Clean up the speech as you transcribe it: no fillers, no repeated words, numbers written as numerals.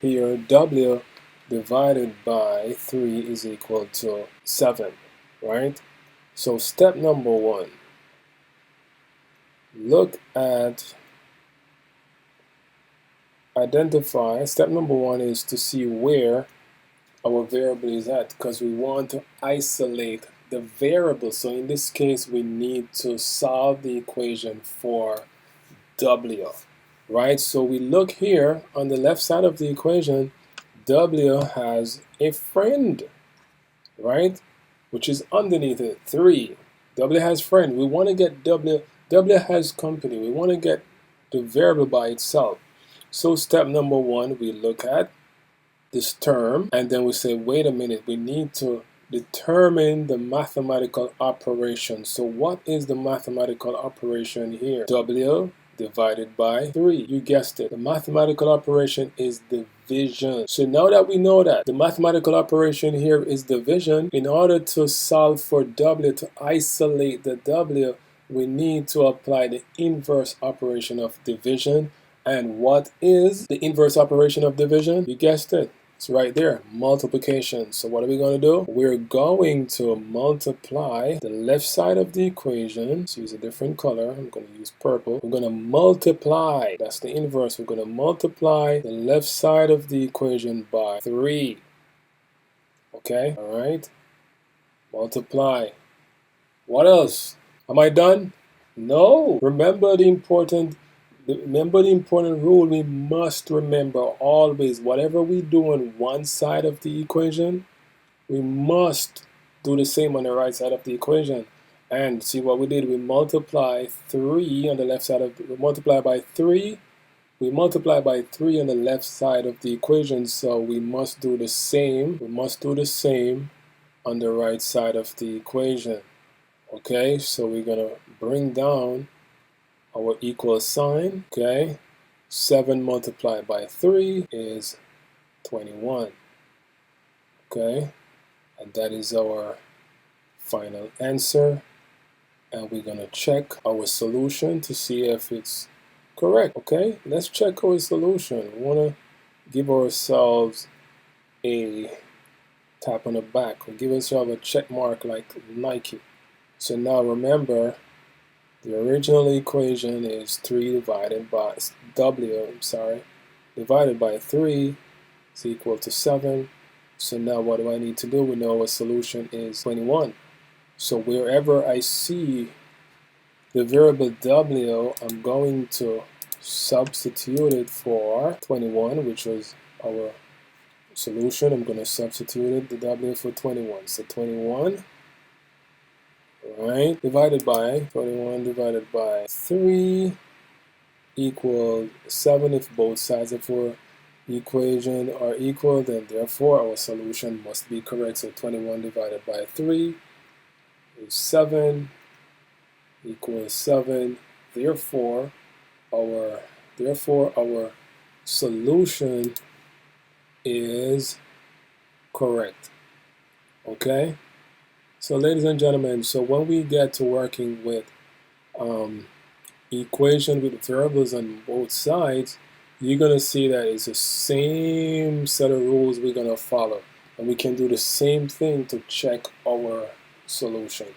Here, W divided by 3 is equal to 7, right? So step number 1, look at identify. Step number 1 is to see where our variable is at, because we want to isolate the variable. So in this case, we need to solve the equation for W, right? So we look here on the left side of the equation, W has a friend, right? Which is underneath it, 3. W has friend. We want to get W. W has company. We want to get the variable by itself. So step number 1, we look at this term, and then we say, wait a minute, we need to determine the mathematical operation. So what is the mathematical operation here? W divided by 3. You guessed it. The mathematical operation is division. So now that we know that the mathematical operation here is division, in order to solve for W, to isolate the W, we need to apply the inverse operation of division. And what is the inverse operation of division? You guessed it. It's right there, multiplication. So what are we going to do? We're going to multiply the left side of the equation. Let's use a different color. I'm going to use purple. We're going to multiply. That's the inverse. We're going to multiply the left side of the equation by 3. Okay, all right. Multiply. What else? Am I done? No. Remember the important rule. We must remember always, whatever we do on one side of the equation, we must do the same on the right side of the equation. And see what we did, we multiply 3 on the left side of we multiply by 3. We multiply by 3 on the left side of the equation, so we must do the same. We must do the same on the right side of the equation. Okay, so we're gonna bring down our equal sign. Okay, 7 multiplied by 3 is 21. Okay, and that is our final answer. And we're gonna check our solution to see if it's correct. Okay, let's check our solution. We wanna give ourselves a tap on the back, or give ourselves a check mark like Nike. So now remember, the original equation is 3 divided by divided by 3 is equal to 7. So now what do I need to do? We know our solution is 21. So wherever I see the variable W, I'm going to substitute it for 21, which was our solution. I'm going to substitute it, the W, for 21. So 21, right, divided by 21 divided by 3 equals 7. If both sides of our equation are equal, then therefore our solution must be correct. So 21 divided by 3 is 7 equals 7. Therefore our solution is correct. Okay, so ladies and gentlemen, so when we get to working with equation with variables on both sides, you're going to see that it's the same set of rules we're going to follow, and we can do the same thing to check our solution.